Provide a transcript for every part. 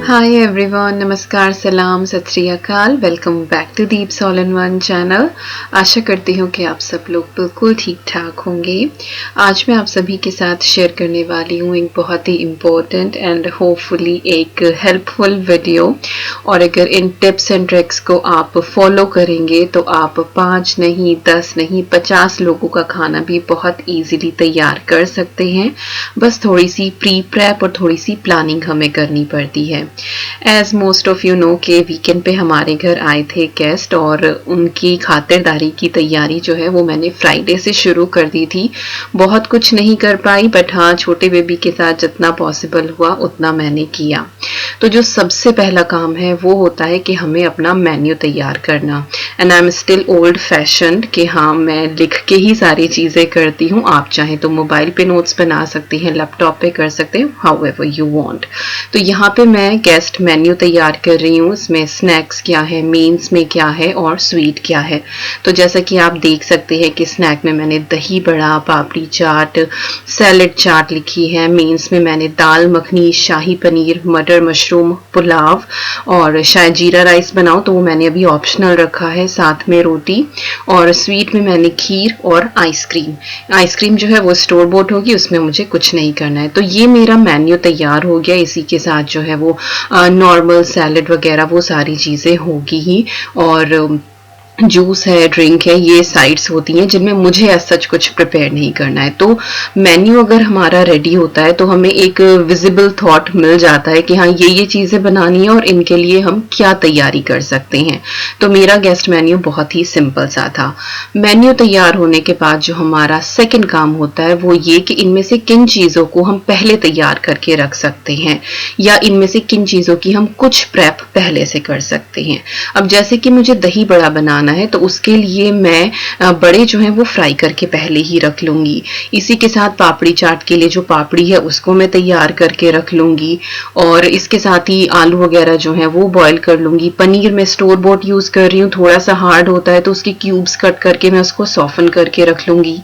Hi everyone, नमस्कार, सलाम, सत श्री अकाल। Welcome back to Deeps all in one channel. आशा करती हूँ कि आप सब लोग बिल्कुल ठीक ठाक होंगे। आज मैं आप सभी के साथ शेयर करने वाली हूँ एक बहुत ही इम्पोर्टेंट एंड होपफुली एक हेल्पफुल वीडियो। और अगर इन टिप्स एंड ट्रिक्स को आप फॉलो करेंगे तो आप 5 नहीं, 10 नहीं, 50 लोगों का खाना भी बहुत ईजिली तैयार कर सकते हैं। बस थोड़ी सी प्री प्रेप और थोड़ी सी प्लानिंग हमें करनी पड़ती है। As most of you know के वीकेंड पे हमारे घर आए थे गेस्ट और उनकी खातिरदारी की तैयारी जो है वो मैंने फ्राइडे से शुरू कर दी थी। बहुत कुछ नहीं कर पाई बट हाँ, छोटे बेबी के साथ जितना पॉसिबल हुआ उतना मैंने किया। तो जो सबसे पहला काम है वो होता है कि हमें अपना मेन्यू तैयार करना। And I am still old fashioned कि हाँ, मैं लिख के ही सारी चीज़ें करती हूँ। आप चाहें तो मोबाइल पे नोट्स बना सकती हैं, लैपटॉप पे कर सकते हैं, हाउ एवर यू वॉन्ट। तो यहाँ पे मैं गेस्ट मेन्यू तैयार कर रही हूँ। इसमें स्नैक्स क्या है, मेन्स में क्या है और स्वीट क्या है। तो जैसा कि आप देख सकते हैं कि स्नैक में मैंने दही बड़ा, पापड़ी चाट, सैलेड चाट लिखी है। मेन्स में मैंने दाल मखनी, शाही पनीर, मटर मशरूम, पुलाव और शायद जीरा राइस बनाऊं तो वो मैंने अभी ऑप्शनल रखा है, साथ में रोटी। और स्वीट में मैंने खीर और आइसक्रीम। आइसक्रीम जो है वो स्टोर बोट होगी, उसमें मुझे कुछ नहीं करना है। तो ये मेरा मेन्यू तैयार हो गया। इसी के साथ जो है वो नॉर्मल सैलेड वगैरह वो सारी चीज़ें होगी ही। और जूस है, ड्रिंक है, ये साइड्स होती हैं जिनमें मुझे ऐसा सच कुछ प्रिपेयर नहीं करना है। तो मेन्यू अगर हमारा रेडी होता है तो हमें एक विजिबल थॉट मिल जाता है कि हाँ, ये चीज़ें बनानी है और इनके लिए हम क्या तैयारी कर सकते हैं। तो मेरा गेस्ट मेन्यू बहुत ही सिंपल सा था। मेन्यू तैयार होने के बाद जो हमारा सेकंड काम होता है वो ये कि इनमें से किन चीज़ों को हम पहले तैयार करके रख सकते हैं या इनमें से किन चीज़ों की हम कुछ प्रेप पहले से कर सकते हैं। अब जैसे कि मुझे दही बड़ा बनाना है तो उसके लिए मैं बड़े जो हैं वो फ्राई करके पहले ही रख लूंगी। इसी के साथ पापड़ी चाट के लिए जो पापड़ी है उसको मैं तैयार करके रख लूंगी। और इसके साथ ही आलू वगैरह जो है वो बॉईल कर लूंगी। पनीर में स्टोर बोट यूज कर रही हूँ, थोड़ा सा हार्ड होता है तो उसकी क्यूब्स कट करके मैं उसको सॉफन करके रख लूंगी।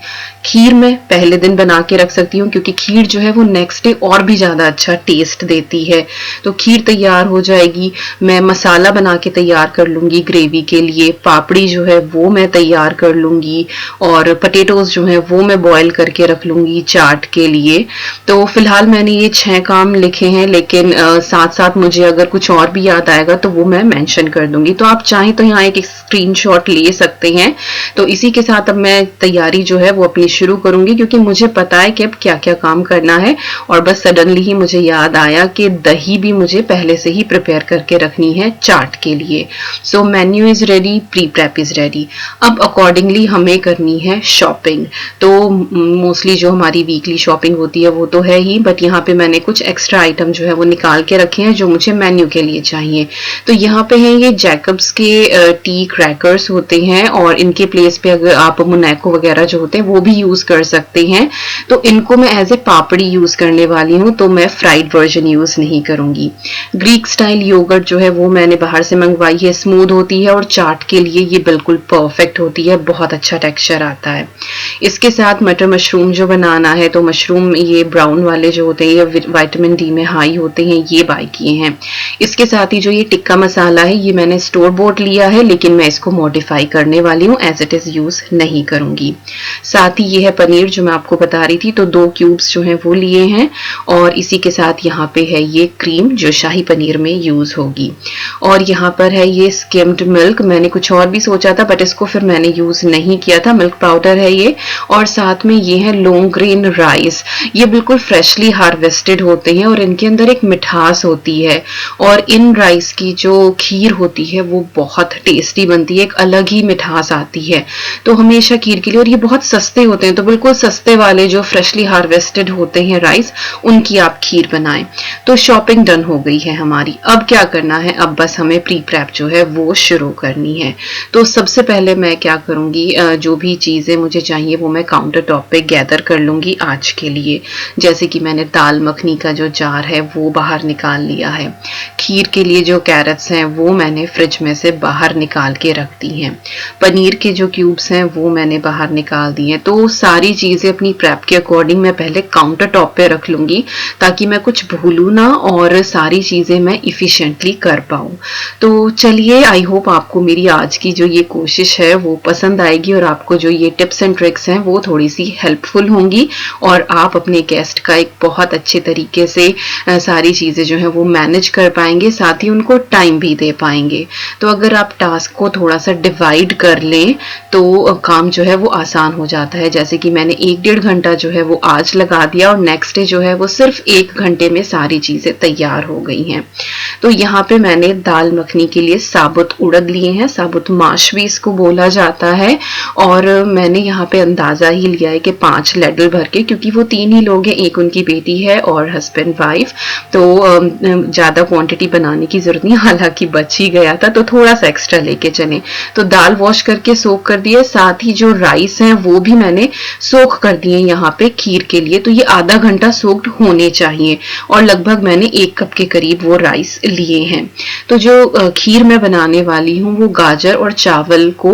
खीर मैं पहले दिन बना के रख सकती हूँ क्योंकि खीर जो है वो नेक्स्ट डे और भी ज्यादा अच्छा टेस्ट देती है। तो खीर तैयार हो जाएगी। मैं मसाला बना के तैयार कर लूंगी ग्रेवी के लिए। पापड़ी जो है वो मैं तैयार कर लूंगी और पटेटोज जो है वो मैं बॉईल करके रख लूंगी चाट के लिए। तो फिलहाल मैंने ये 6 काम लिखे हैं, लेकिन साथ साथ मुझे अगर कुछ और भी याद आएगा तो वो मैं मेंशन कर दूंगी। तो आप चाहें तो यहाँ एक स्क्रीनशॉट ले सकते हैं। तो इसी के साथ अब मैं तैयारी जो है वो अपनी शुरू करूंगी क्योंकि मुझे पता है कि अब क्या क्या काम करना है। और बस सडनली ही मुझे याद आया कि दही भी मुझे पहले से ही प्रिपेयर करके रखनी है चाट के लिए। So menu is ready, pre prep is ready. अब अकॉर्डिंगली हमें करनी है शॉपिंग। तो मोस्टली जो हमारी वीकली शॉपिंग होती है वो तो है ही, बट यहाँ पे मैंने कुछ एक्स्ट्रा आइटम जो है वो निकाल के रखे हैं जो मुझे मेन्यू के लिए चाहिए। तो यहाँ पे है ये जैकब्स के टी क्रैकर्स होते हैं और इनके प्लेस पे अगर आप मुनैको वगैरह जो होते हैं वो भी यूज कर सकते हैं। तो इनको मैं एज ए पापड़ी यूज करने वाली हूँ, तो मैं फ्राइड वर्जन यूज नहीं करूंगी। ग्रीक स्टाइल योगर्ट जो है वो मैंने बाहर से मंगवाई है, स्मूथ होती है और चाट के लिए ये बिल्कुल परफेक्ट होती है, बहुत अच्छा टेक्सचर आता है। इसके साथ मटर मशरूम जो बनाना है, तो मशरूम ये ब्राउन वाले जो होते हैं ये विटामिन डी में हाई होते हैं, ये बाय किए हैं। इसके साथ ही जो ये टिक्का मसाला है ये मैंने स्टोर बोट लिया है, लेकिन मैं इसको मॉडिफाई करने वाली हूँ, एज इट इज यूज नहीं करूंगी। साथ ही ये है पनीर जो मैं आपको बता रही थी, तो 2 क्यूब्स जो हैं वो लिए हैं। और इसी के साथ यहाँ पे है ये क्रीम जो शाही पनीर में यूज होगी। और यहाँ पर है ये स्किम्ड मिल्क, मैंने कुछ और भी सोचा था बट इसको फिर मैंने यूज नहीं किया था। मिल्क पाउडर है ये। और साथ में ये है लॉन्ग ग्रेन राइस। ये बिल्कुल फ्रेशली हार्वेस्टेड होते हैं और इनके अंदर एक मिठास होती है। और इन राइस की जो खीर होती है वो बहुत टेस्टी बनती है, एक अलग ही मिठास आती है। तो हमेशा खीर के लिए, और ये बहुत सस्ते होते हैं, तो बिल्कुल सस्ते वाले जो फ्रेशली हार्वेस्टेड होते हैं राइस, उनकी आप खीर बनाएं। तो शॉपिंग डन हो गई है हमारी। अब क्या करना है, अब बस हमें प्री प्रेप जो है वो शुरू करनी है। तो सबसे पहले मैं क्या करूंगी, जो भी चीजें मुझे चाहिए वो मैं काउंटर टॉप पे गैदर कर लूंगी आज के लिए। जैसे कि मैंने दाल मखनी का जो जार है वो बाहर निकाल लिया है। खीर के लिए जो कैरेट्स हैं वो मैंने फ्रिज में से बाहर निकाल के रख दी हैं। पनीर के जो क्यूब्स हैं वो मैंने बाहर निकाल दिए हैं। तो वो सारी चीज़ें अपनी प्रेप के अकॉर्डिंग मैं पहले काउंटर टॉप पे रख लूँगी ताकि मैं कुछ भूलूँ ना और सारी चीज़ें मैं इफ़िशिएंटली कर पाऊँ। तो चलिए, आई होप आपको मेरी आज की जो ये कोशिश है वो पसंद आएगी और आपको जो ये टिप्स एंड ट्रिक्स हैं वो थोड़ी सी हेल्पफुल होंगी और आप अपने गेस्ट का एक बहुत अच्छे तरीके से सारी चीज़ें जो है वो मैनेज कर पाएंगे, साथ ही उनको टाइम भी दे पाएंगे। तो अगर आप टास्क को थोड़ा सा डिवाइड कर लें तो काम जो है वो आसान हो जाता है। जैसे कि मैंने 1-1.5 घंटा जो है वो आज लगा दिया और नेक्स्ट डे जो है वो सिर्फ 1 घंटे में सारी चीज़ें तैयार हो गई हैं। तो यहाँ पे मैंने दाल मखनी के लिए साबुत उड़द लिए हैं, साबुत माश भी इसको बोला जाता है, और मैंने यहाँ पे अंदाज़ा ही लिया है कि 5 लैडल भर के, क्योंकि वो 3 ही लोग हैं, एक उनकी बेटी है और हस्बैंड वाइफ, तो ज़्यादा क्वांटिटी बनाने की ज़रूरत नहीं, हालांकि बच ही गया था तो थोड़ा सा एक्स्ट्रा लेके चले। तो दाल वॉश करके सोख कर दिए, साथ ही जो राइस हैं वो भी मैंने सोख कर दिए यहाँ पे खीर के लिए। तो ये आधा घंटा सोक्ड होने चाहिए और लगभग मैंने 1 कप के करीब वो राइस लिए हैं। तो जो खीर मैं बनाने वाली हूँ वो गाजर और चावल को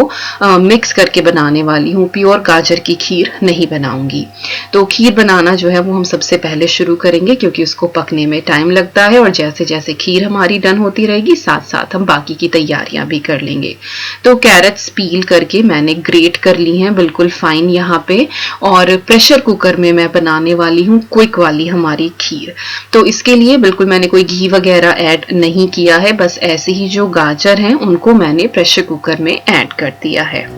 मिक्स करके बनाने वाली हूँ, प्योर गाजर की खीर नहीं बनाऊंगी। तो खीर बनाना जो है वो हम सबसे पहले शुरू करेंगे क्योंकि उसको पकने में टाइम लगता है, और जैसे जैसे खीर हमारी डन होती रहेगी साथ साथ हम बाकी की तैयारियां भी कर लेंगे। तो कैरेट्स पील करके मैंने ग्रेट कर ली हैं बिल्कुल फाइन यहाँ पे, और प्रेशर कुकर में मैं बनाने वाली हूँ क्विक वाली हमारी खीर। तो इसके लिए बिल्कुल मैंने कोई घी वगैरह ऐड नहीं किया है, बस ऐसे ही जो गाजर हैं उनको मैंने प्रेशर कुकर में ऐड कर दिया है।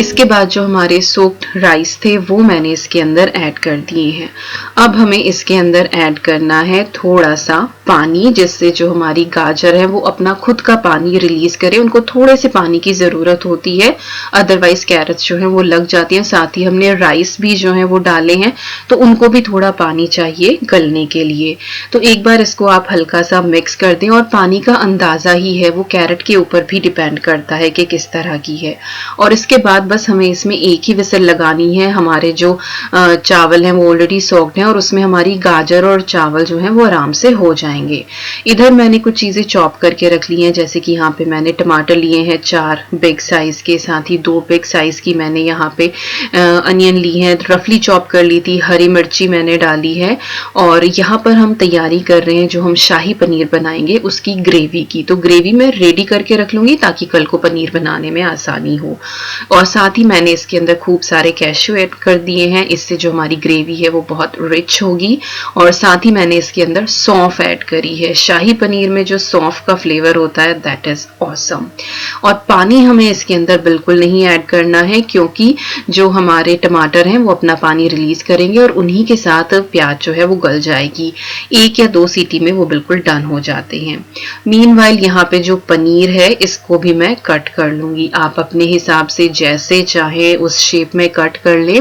इसके बाद जो हमारे सोक्ड राइस थे वो मैंने इसके अंदर ऐड कर दिए हैं। अब हमें इसके अंदर ऐड करना है थोड़ा सा पानी, जिससे जो हमारी गाजर है वो अपना खुद का पानी रिलीज करे। उनको थोड़े से पानी की जरूरत होती है, अदरवाइज कैरेट्स जो है वो लग जाती हैं। साथ ही हमने राइस भी जो है वो डाले हैं तो उनको भी थोड़ा पानी चाहिए गलने के लिए। तो एक बार इसको आप हल्का सा मिक्स कर दें, और पानी का अंदाजा ही है वो कैरेट के ऊपर भी डिपेंड करता है कि किस तरह की है। और इसके बाद बस हमें इसमें एक ही विसल लगानी है। हमारे जो चावल हैं वो ऑलरेडी सॉक्ड हैं और उसमें हमारी गाजर और चावल जो हैं वो आराम से हो जाएंगे। इधर मैंने कुछ चीज़ें चॉप करके रख ली हैं, जैसे कि यहाँ पे मैंने टमाटर लिए हैं 4 बिग साइज के, साथ ही 2 बिग साइज की मैंने यहाँ पे अनियन ली है, रफली चॉप कर ली थी, हरी मिर्ची मैंने डाली है। और यहाँ पर हम तैयारी कर रहे हैं जो हम शाही पनीर बनाएंगे उसकी ग्रेवी की। तो ग्रेवी मैं रेडी करके रख लूंगी ताकि कल को पनीर बनाने में आसानी हो। और साथ ही मैंने इसके अंदर खूब सारे कैश्यू ऐड कर दिए हैं, इससे जो हमारी ग्रेवी है वो बहुत रिच होगी। और साथ ही मैंने इसके अंदर सौंफ ऐड करी है। शाही पनीर में जो सौंफ का फ्लेवर होता है दैट इज ऑसम। और पानी हमें इसके अंदर बिल्कुल नहीं ऐड करना है क्योंकि जो हमारे टमाटर हैं वो अपना पानी रिलीज करेंगे और उन्हीं के साथ प्याज जो है वो गल जाएगी। 1 या 2 सीटी में वो बिल्कुल डन हो जाते हैं। मीनवाइल यहाँ पे जो पनीर है इसको भी मैं कट कर लूंगी। आप अपने हिसाब से जैसे चाहे उस शेप में कट कर ले,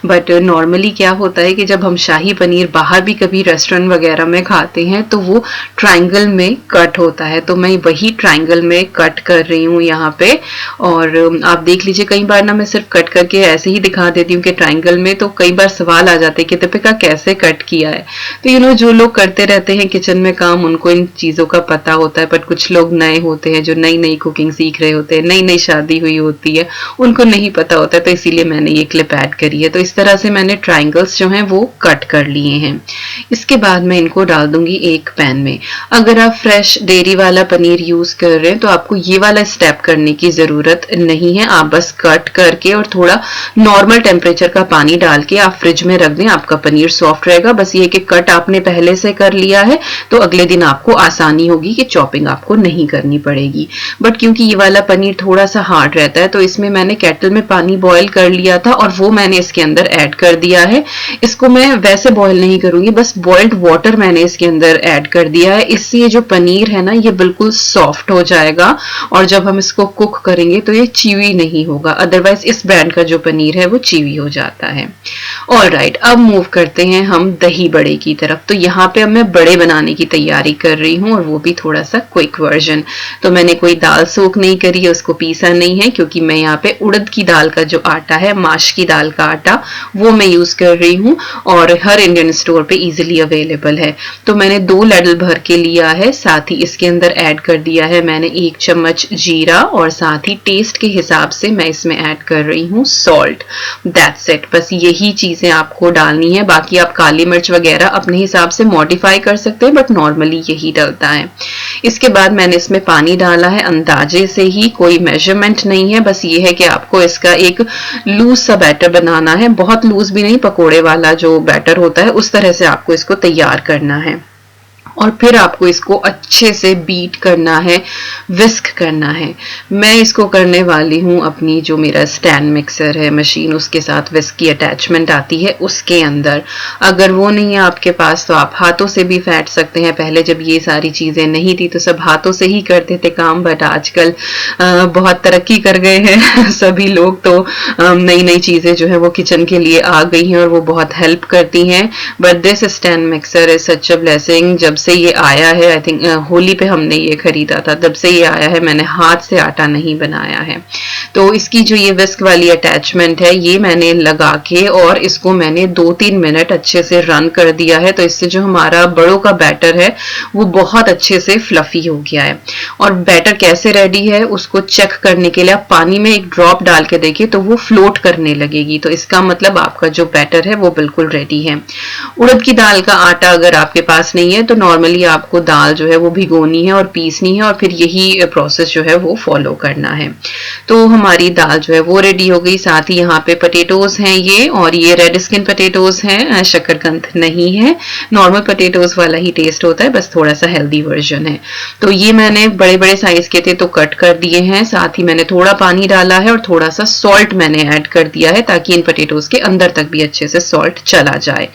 बट नॉर्मली क्या होता है कि जब हम शाही पनीर बाहर भी कभी रेस्टोरेंट वगैरह में खाते हैं तो वो ट्रायंगल में कट होता है, तो मैं वही ट्रायंगल में कट कर रही हूँ यहाँ पे। और आप देख लीजिए, कई बार ना मैं सिर्फ कट करके ऐसे ही दिखा देती हूँ कि ट्रायंगल में, तो कई बार सवाल आ जाते हैं कि दीपिका कैसे कट किया है। तो जो लोग करते रहते हैं किचन में काम उनको इन चीज़ों का पता होता है, बट कुछ लोग नए होते हैं जो नई नई कुकिंग सीख रहे होते हैं, नई नई शादी हुई होती है, उनको नहीं पता होता है, तो इसीलिए मैंने ये क्लिप ऐड करी है। तो इस तरह से मैंने ट्रायंगल्स जो हैं वो कट कर लिए हैं। इसके बाद मैं इनको डाल दूंगी एक पैन में। अगर आप फ्रेश डेयरी वाला पनीर यूज कर रहे हैं तो आपको ये वाला स्टेप करने की जरूरत नहीं है। आप बस कट करके और थोड़ा नॉर्मल टेम्परेचर का पानी डाल के आप फ्रिज में रख दें, आपका पनीर सॉफ्ट रहेगा। बस ये कि कट आपने पहले से कर लिया है तो अगले दिन आपको आसानी होगी कि चॉपिंग आपको नहीं करनी पड़ेगी। बट क्योंकि ये वाला पनीर थोड़ा सा हार्ड रहता है तो इसमें मैंने केटल में पानी बॉयल कर लिया था और वो मैंने इसके अंदर ऐड कर दिया है। इसको मैं वैसे बॉयल नहीं करूंगी, बस बॉइल्ड वाटर मैंने इसके अंदर ऐड कर दिया है। इससे ये जो पनीर है ना ये बिल्कुल सॉफ्ट हो जाएगा और जब हम इसको कुक करेंगे तो ये चीवी नहीं होगा। अदरवाइज इस ब्रांड का जो पनीर है वो चीवी हो जाता है। ऑलराइट, अब मूव करते हैं हम दही बड़े की तरफ। तो यहाँ पे अब मैं बड़े बनाने की तैयारी कर रही हूँ और वो भी थोड़ा सा क्विक वर्जन। तो मैंने कोई दाल सोक नहीं करी है, उसको पीसा नहीं है, क्योंकि मैं यहाँ पे उड़द की दाल का जो आटा है, माश की दाल का आटा, वो मैं यूज कर रही हूँ और हर इंडियन स्टोर पे इजीली अवेलेबल है। तो मैंने 2 कैडल भर के लिया है। साथ ही इसके अंदर ऐड कर दिया है मैंने 1 चम्मच जीरा और साथ ही टेस्ट के हिसाब से मैं इसमें ऐड कर रही हूँ सॉल्ट। दैट्स इट, बस यही चीजें आपको डालनी है। बाकी आप काली मिर्च वगैरह अपने हिसाब से मॉडिफाई कर सकते हैं, बट नॉर्मली यही डलता है। इसके बाद मैंने इसमें पानी डाला है अंदाजे से ही, कोई मेजरमेंट नहीं है, बस ये है कि आपको इसका एक लूज सा बैटर बनाना है, बहुत लूज भी नहीं, पकोड़े वाला जो बैटर होता है उस तरह से आपको इसको तैयार करना है। और फिर आपको इसको अच्छे से बीट करना है, विस्क करना है। मैं इसको करने वाली हूँ अपनी जो मेरा स्टैंड मिक्सर है मशीन, उसके साथ विस्क की अटैचमेंट आती है उसके अंदर। अगर वो नहीं है आपके पास तो आप हाथों से भी फेंट सकते हैं। पहले जब ये सारी चीजें नहीं थी तो सब हाथों से ही करते थे काम, बट आजकल बहुत तरक्की कर गए हैं सभी लोग, तो नई नई चीजें जो है वो किचन के लिए आ गई हैं और वो बहुत हेल्प करती हैं। But this stand mixer is such a blessing. जब से ये आया है, आई थिंक होली पे हमने ये खरीदा था, तब से ये आया है, मैंने हाथ से आटा नहीं बनाया है। तो इसकी जो ये विस्क वाली अटैचमेंट है ये मैंने लगा के और इसको मैंने 2-3 मिनट अच्छे से रन कर दिया है। तो इससे जो हमारा बड़ों का बैटर है वो बहुत अच्छे से फ्लफी हो गया है। और बैटर कैसे रेडी है उसको चेक करने के लिए आप पानी में एक ड्रॉप डाल के देखिए तो वो फ्लोट करने लगेगी, तो इसका मतलब आपका जो बैटर है वो बिल्कुल रेडी है। उड़द की दाल का आटा अगर आपके पास नहीं है तो नॉर्मली आपको दाल जो है वो भिगोनी है और पीसनी है और फिर यही प्रोसेस जो है वो फॉलो करना है। तो हमारी दाल जो है वो रेडी हो गई। साथ ही यहाँ पे पटेटोज हैं ये, और ये रेड स्किन पटेटोज हैं, शकरकंद नहीं है, नॉर्मल पटेटोज वाला ही टेस्ट होता है, बस थोड़ा सा हेल्दी वर्जन है। तो ये मैंने बड़े बड़े साइज के थे तो कट कर दिए हैं। साथ ही मैंने थोड़ा पानी डाला है और थोड़ा सा सॉल्ट मैंने ऐड कर दिया है ताकि इन पटेटोज के अंदर तक भी अच्छे से सॉल्ट चला जाए।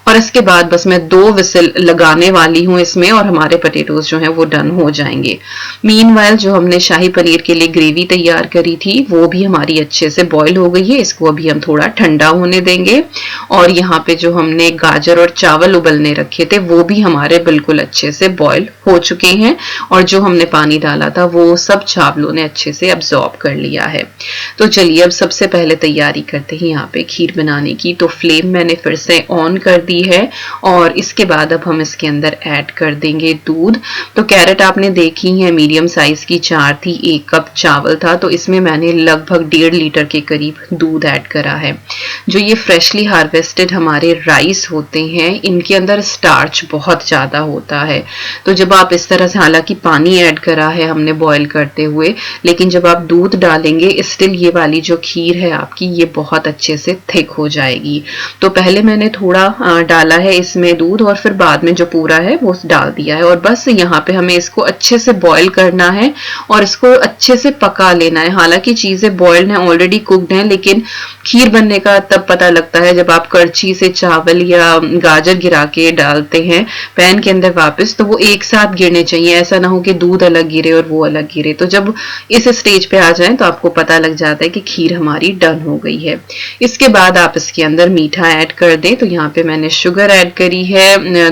और इसके बाद बस मैं 2 विसल लगाने वाली हूँ इसमें और हमारे पटेटोज जो हैं वो डन हो जाएंगे। मीनवाइल जो हमने शाही पनीर के लिए ग्रेवी तैयार करी थी वो भी हमारी अच्छे से बॉईल हो गई है। इसको अभी हम थोड़ा ठंडा होने देंगे। और यहाँ पे जो हमने गाजर और चावल उबलने रखे थे वो भी हमारे बिल्कुल अच्छे से बॉईल हो चुके हैं और जो हमने पानी डाला था वो सब चावलों ने अच्छे से अब्सॉर्ब कर लिया है। तो चलिए अब सबसे पहले तैयारी करते हैं यहाँ पे खीर बनाने की। तो फ्लेम मैंने फिर से ऑन कर दी है और इसके बाद अब हम इसके अंदर ऐड कर देंगे दूध। तो कैरेट आपने देखी है मीडियम साइज की 4 थी, 1 कप चावल था, तो इसमें मैंने लगभग 1.5 लीटर के करीब दूध ऐड करा है। जो ये फ्रेशली हार्वेस्टेड हमारे राइस होते हैं इनके अंदर स्टार्च बहुत ज्यादा होता है। तो जब आप इस तरह से, हालांकि पानी ऐड करा है हमने बॉईल करते हुए, लेकिन जब आप दूध डालेंगे स्टिल ये वाली जो खीर है आपकी ये बहुत अच्छे से थिक हो जाएगी। तो पहले मैंने थोड़ा डाला है इसमें दूध और फिर बाद में जो पूरा है वो डाल दिया है और बस यहाँ पे हमें इसको अच्छे से बॉईल करना है और इसको अच्छे से पका लेना है। हालांकि चीजें बॉइल्ड हैं, ऑलरेडी कुक्ड हैं, लेकिन खीर बनने का तब पता लगता है जब आप करछी से चावल या गाजर गिरा के डालते हैं पैन के अंदर वापस, तो वो एक साथ गिरने चाहिए, ऐसा ना हो कि दूध अलग गिरे और वो अलग गिरे। तो जब इस स्टेज पे आ जाए तो आपको पता लग जाता है कि खीर हमारी डन हो गई है। इसके बाद आप इसके अंदर मीठा ऐड कर दें। तो यहाँ पे मैंने शुगर ऐड करी है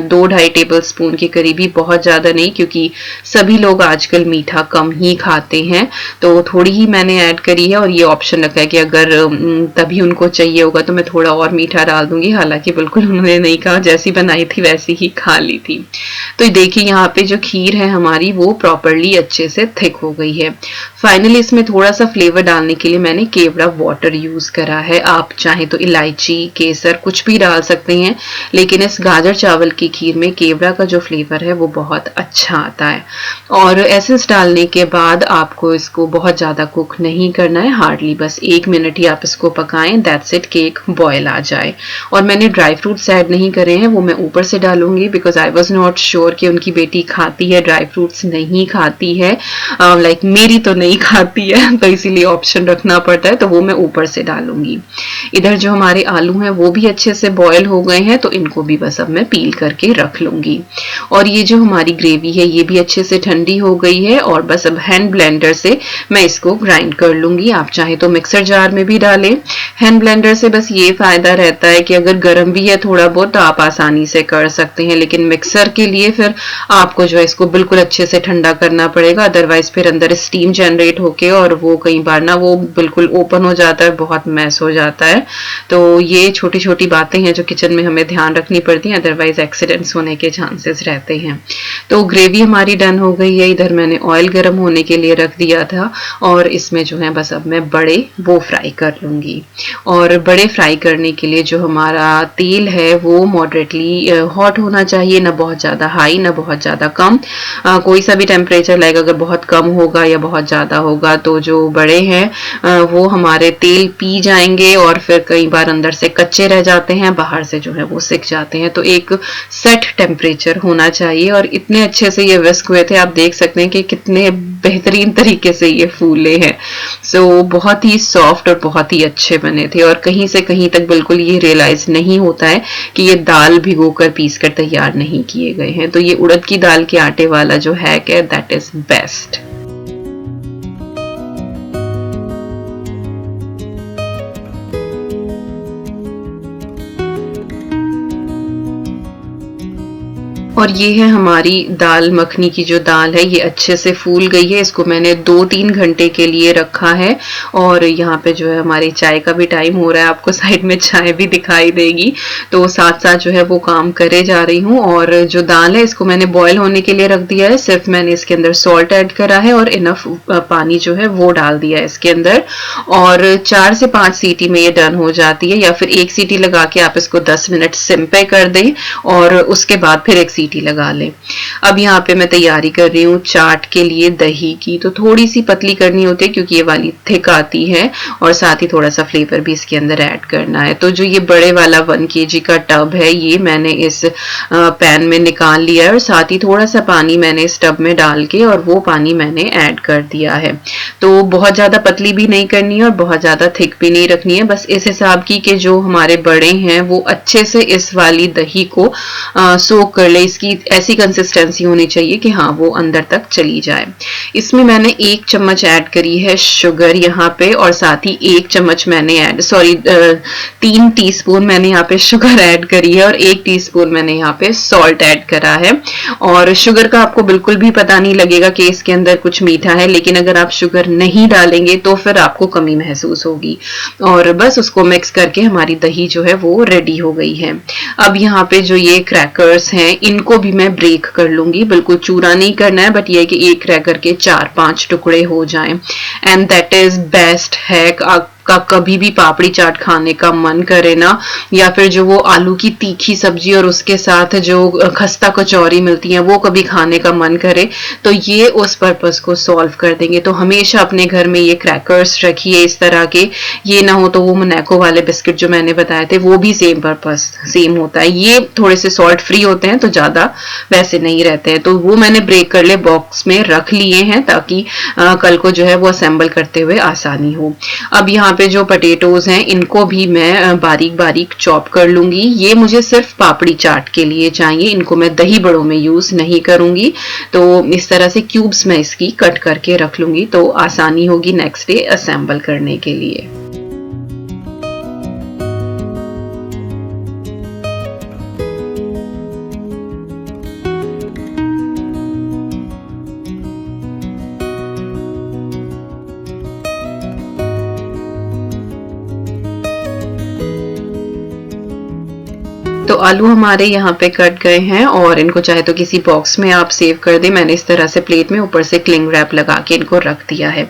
2-2.5 टेबल स्पून के करीब ही, बहुत ज्यादा नहीं, क्योंकि सभी लोग आजकल मीठा कम ही खाते हैं, तो थोड़ी ही मैंने ऐड करी है। और ये ऑप्शन रखा है कि अगर तभी उनको चाहिए होगा तो मैं थोड़ा और मीठा डाल दूंगी, हालांकि बिल्कुल उन्होंने नहीं कहा, जैसी बनाई थी वैसी ही खा ली थी। तो देखिए यहाँ पे जो खीर है हमारी वो प्रॉपरली अच्छे से थिक हो गई है। फाइनली इसमें थोड़ा सा फ्लेवर डालने के लिए मैंने केवड़ा वाटर यूज करा है। आप चाहे तो इलायची, केसर कुछ भी डाल सकते हैं, लेकिन इस गाजर चावल की खीर में केवड़ा का जो फ्लेवर है वो बहुत अच्छा आता है। और एसेंस डालने के बाद आपको इसको बहुत ज्यादा कुक नहीं करना है, हार्डली बस 1 मिनट ही आप इसको पकाएं, दैट्स इट, केक बॉयल आ जाए। और मैंने ड्राई फ्रूट्स ऐड नहीं करे हैं, वो मैं ऊपर से डालूंगी because I was not sure कि उनकी बेटी खाती है, ड्राई फ्रूट्स नहीं खाती है, लाइक मेरी तो नहीं खाती है, तो इसीलिए ऑप्शन रखना पड़ता है, तो वो मैं ऊपर से डालूंगी। इधर जो हमारे आलू हैं वो भी अच्छे से बॉयल हो गए हैं, तो इनको भी बस अब मैं पील करके रख लूंगी। और ये जो हमारी ग्रेवी है ये भी अच्छे से ठंडी हो गई है और बस अब हैंड ब्लेंडर से मैं इसको ग्राइंड कर लूंगी। आप चाहे तो मिक्सर जार में भी डालें। हैंड ब्लेंडर से बस ये फायदा रहता है कि अगर गर्म भी है थोड़ा बहुत तो आप आसानी से कर सकते हैं, लेकिन मिक्सर के लिए फिर आपको जो है इसको बिल्कुल अच्छे से ठंडा करना पड़ेगा, अदरवाइज फिर अंदर स्टीम जनरेट होके और वो कई बार ना वो बिल्कुल ओपन हो जाता है, बहुत मैस हो जाता है। तो ये छोटी छोटी बातें हैं जो किचन में हमें ध्यान रखनी पड़ती हैं, अदरवाइज एक्सीडेंट्स होने के चांसेस चांसेस रहते हैं। तो ग्रेवी हमारी डन हो गई है। इधर मैंने ऑयल गर्म होने के लिए रख दिया था और इसमें जो है बस अब मैं बड़े वो फ्राई कर लूँगी। और बड़े फ्राई करने के लिए जो हमारा तेल है वो मॉडरेटली हॉट होना चाहिए, ना बहुत ज़्यादा हाई ना बहुत ज़्यादा कम। कोई सा भी टेम्परेचर लाएगा, अगर बहुत कम होगा या बहुत ज़्यादा होगा तो जो बड़े हैं वो हमारे तेल पी जाएंगे और फिर कई बार अंदर से कच्चे रह जाते हैं, बाहर से जो है वो सिक जाते हैं। तो एक सेट टेम्परेचर होना चाहिए। और इतने अच्छे से ये विस्क हुए थे, आप देख सकते हैं कि कितने बेहतरीन तरीके से ये फूले हैं। सो बहुत ही सॉफ्ट और बहुत ही अच्छे बने थे और कहीं से कहीं तक बिल्कुल ये रियलाइज नहीं होता है कि ये दाल भिगोकर पीस कर तैयार नहीं किए गए हैं। तो ये उड़द की दाल के आटे वाला जो हैक है दैट इज बेस्ट। और ये है हमारी दाल मखनी की जो दाल है, ये अच्छे से फूल गई है। इसको मैंने 2-3 घंटे के लिए रखा है। और यहाँ पे जो है हमारी चाय का भी टाइम हो रहा है, आपको साइड में चाय भी दिखाई देगी। तो साथ साथ जो है वो काम करे जा रही हूँ। और जो दाल है इसको मैंने बॉयल होने के लिए रख दिया है। सिर्फ मैंने इसके अंदर सॉल्ट ऐड करा है और इनफ पानी जो है वो डाल दिया है इसके अंदर। और 4 से 5 सीटी में ये डन हो जाती है, या फिर 1 सीटी लगा के आप इसको 10 मिनट सिम पे कर दें और उसके बाद फिर 1 सीटी लगा लें। अब यहाँ पे मैं तैयारी कर रही हूँ चाट के लिए दही की। तो थोड़ी सी पतली करनी होती है क्योंकि ये वाली थिक आती है और साथ ही थोड़ा सा फ्लेवर भी इसके अंदर ऐड करना है। तो जो ये बड़े वाला 1 kg का टब है ये मैंने इस पैन में निकाल लिया है और साथ ही थोड़ा सा पानी मैंने इस टब में डाल के और वो पानी मैंने ऐड कर दिया है। तो बहुत ज्यादा पतली भी नहीं करनी है और बहुत ज्यादा थिक भी नहीं रखनी है, बस इस हिसाब की कि जो हमारे बड़े हैं वो अच्छे से इस वाली दही को सोक कर ले। इसकी ऐसी कंसिस्टेंसी होनी चाहिए कि हाँ वो अंदर तक चली जाए। इसमें मैंने 1 चम्मच ऐड करी है शुगर यहाँ पे और साथ ही 1 चम्मच मैंने 3 टीस्पून मैंने यहाँ पे शुगर ऐड करी है और 1 टीस्पून मैंने यहाँ पे सॉल्ट ऐड करा है। और शुगर का आपको बिल्कुल भी पता नहीं लगेगा कि इसके अंदर कुछ मीठा है, लेकिन अगर आप शुगर नहीं डालेंगे तो फिर आपको कमी महसूस होगी। और बस उसको मिक्स करके हमारी दही जो है वो रेडी हो गई है। अब यहाँ पे जो ये क्रैकर्स हैं इनको भी मैं ब्रेक कर लूंगी, बिल्कुल चूरा नहीं करना है, बट ये है कि एक क्रैकर के 4-5 टुकड़े हो जाएं। And that is best hack. का कभी भी पापड़ी चाट खाने का मन करे ना, या फिर जो वो आलू की तीखी सब्जी और उसके साथ जो खस्ता कचौरी मिलती है वो कभी खाने का मन करे, तो ये उस पर्पस को सॉल्व कर देंगे। तो हमेशा अपने घर में ये क्रैकर्स रखिए इस तरह के। ये ना हो तो वो मोनाको वाले बिस्किट जो मैंने बताए थे वो भी सेम पर्पस सेम होता है। ये थोड़े से सॉल्ट फ्री होते हैं तो ज्यादा वैसे नहीं रहते हैं। तो वो मैंने ब्रेक कर ले बॉक्स में रख लिए हैं ताकि कल को जो है वो असेंबल करते हुए आसानी हो। अब यहाँ पे जो पटेटोज हैं इनको भी मैं बारीक बारीक चॉप कर लूंगी। ये मुझे सिर्फ पापड़ी चाट के लिए चाहिए, इनको मैं दही बड़ों में यूज नहीं करूंगी। तो इस तरह से क्यूब्स में इसकी कट करके रख लूंगी तो आसानी होगी नेक्स्ट डे असेंबल करने के लिए। तो आलू हमारे यहाँ पे कट गए हैं और इनको चाहे तो किसी बॉक्स में आप सेव कर दें। मैंने इस तरह से प्लेट में ऊपर से क्लिंग रैप लगा के इनको रख दिया है।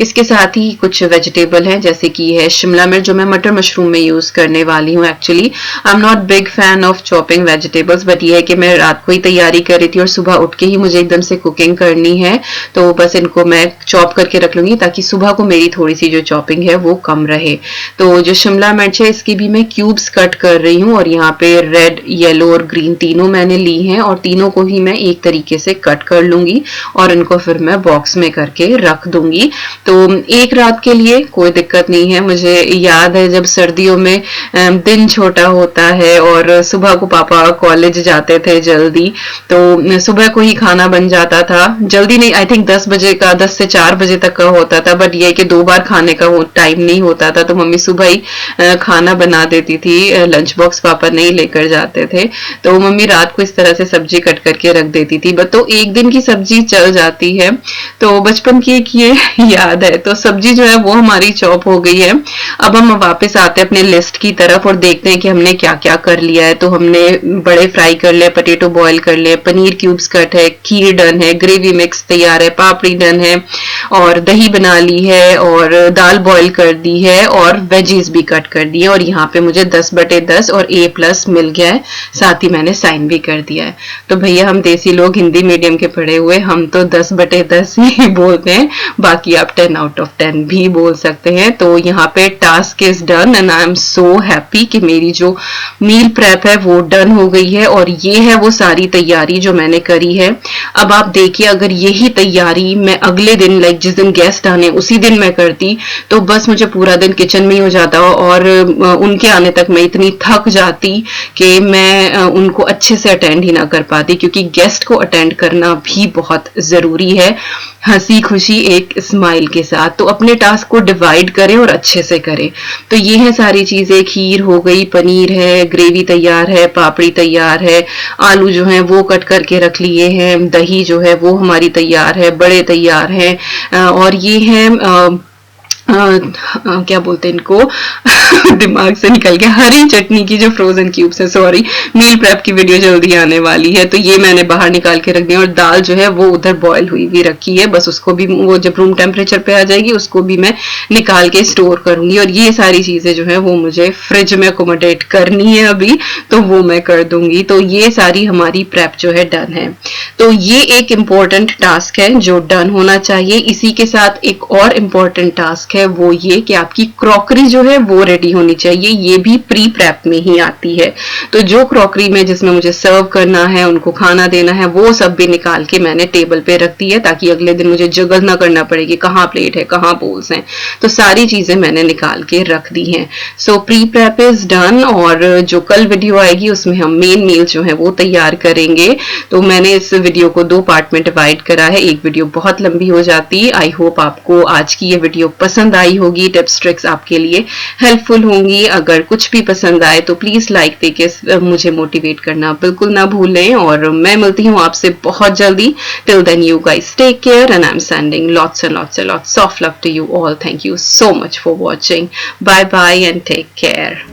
इसके साथ ही कुछ वेजिटेबल हैं जैसे कि है शिमला मिर्च जो मैं मटर मशरूम में यूज करने वाली हूँ। Actually I am not big fan of chopping vegetables, but ये है कि मैं रात को ही तैयारी कर रही थी और सुबह उठ के ही मुझे एकदम से कुकिंग करनी है, तो बस इनको मैं चॉप करके रख लूंगी ताकि सुबह को मेरी थोड़ी सी जो चॉपिंग है वो कम रहे। तो जो शिमला मिर्च है इसकी भी मैं क्यूब्स कट कर रही हूँ और यहाँ पे रेड, येलो और ग्रीन तीनों मैंने ली हैं और तीनों को ही मैं एक तरीके से कट कर लूंगी और इनको फिर मैं बॉक्स में करके रख दूंगी। तो एक रात के लिए कोई दिक्कत नहीं है। मुझे याद है जब सर्दियों में दिन छोटा होता है और सुबह को पापा कॉलेज जाते थे जल्दी, तो सुबह को ही खाना बन जाता था। जल्दी नहीं, आई थिंक 10 बजे का, 10 से 4 बजे तक का होता था, बट ये कि 2 बार खाने का टाइम नहीं होता था, तो मम्मी सुबह ही खाना बना देती थी। लंच बॉक्स पापा नहीं लेकर जाते थे। तो मम्मी रात को इस तरह से सब्जी कट करके रख देती थी, बट तो एक दिन की सब्जी चल जाती है। तो बचपन की एक ये याद है। तो सब्जी जो है वो हमारी चॉप हो गई है। अब हम वापस आते हैं अपने लिस्ट की तरफ और देखते हैं कि हमने क्या क्या कर लिया है। तो हमने बड़े फ्राई कर लिए, पोटैटो बॉईल कर लिए, पनीर क्यूब्स कट है, खीर डन है, ग्रेवी मिक्स तैयार है, पापड़ी डन है, और दही बना ली है, और दाल बॉईल कर दी है, और वेजीज भी कट कर दी है। और यहाँ पे मुझे 10/10 और A+ मिल गया है, साथ ही मैंने साइन भी कर दिया है। तो भैया हम देसी लोग हिंदी मीडियम के पढ़े हुए, हम तो 10/10 ही बोलते हैं, बाकी आप 10/10 भी बोल सकते हैं। तो यहाँ पे task is done and I am so happy कि मेरी जो मील प्रेप है वो डन हो गई है। और ये है वो सारी तैयारी जो मैंने करी है। अब आप देखिए, अगर यही तैयारी मैं अगले दिन, लाइक जिस दिन गेस्ट आने उसी दिन मैं करती, तो बस मुझे पूरा दिन किचन में ही हो जाता, और उनके आने तक मैं इतनी थक जाती कि मैं उनको अच्छे से अटेंड ही ना कर पाती, क्योंकि गेस्ट को अटेंड करना भी बहुत जरूरी है, हंसी खुशी एक स्माइल के साथ। तो अपने टास्क को डिवाइड करें और अच्छे से करें। तो ये है सारी चीजें, खीर हो गई, पनीर है, ग्रेवी तैयार है, पापड़ी तैयार है, आलू जो है वो कट करके रख लिए हैं, दही जो है वो हमारी तैयार है, बड़े तैयार हैं, और ये है क्या बोलते हैं इनको दिमाग से निकल गया, हरी चटनी की जो फ्रोजन क्यूब्स है, सॉरी। मील प्रेप की वीडियो जल्दी आने वाली है। तो ये मैंने बाहर निकाल के रख दिया, और दाल जो है वो उधर बॉयल हुई भी रखी है, बस उसको भी वो जब रूम टेम्परेचर पे आ जाएगी उसको भी मैं निकाल के स्टोर करूंगी। और ये सारी चीजें जो है वो मुझे फ्रिज में अकोमोडेट करनी है अभी, तो वो मैं कर दूंगी। तो ये सारी हमारी प्रेप जो है डन है। तो ये एक इम्पोर्टेंट टास्क है जो डन होना चाहिए। इसी के साथ एक और इम्पोर्टेंट टास्क है, वो ये कि आपकी क्रॉकरी जो है वो रेडी होनी चाहिए। ये भी प्री प्रेप में ही आती है। तो जो क्रॉकरी में जिसमें मुझे सर्व करना है, उनको खाना देना है, वो सब भी निकाल के मैंने टेबल पे रख दी है, ताकि अगले दिन मुझे जगह ना करना पड़े कि कहाँ प्लेट है, कहाँ बोल्स हैं। तो सारी चीजें मैंने निकाल के रख दी हैं। सो प्री प्रेप इज डन, और जो कल वीडियो आएगी उसमें हम मेन मील जो है वो तैयार करेंगे। तो मैंने इस वीडियो को 2 पार्ट में डिवाइड करा है, एक वीडियो बहुत लंबी हो जाती। आई होप आपको आज की ये वीडियो पसंद आई होगी, टिप्स ट्रिक्स आपके लिए हेल्पफुल होंगी। अगर कुछ भी पसंद आए तो प्लीज लाइक देके मुझे मोटिवेट करना बिल्कुल ना भूलें, और मैं मिलती हूँ आपसे बहुत जल्दी। Till then you guys take care, and I am sending lots and lots and lots of love to you all. Thank you so much for watching. Bye bye and take care.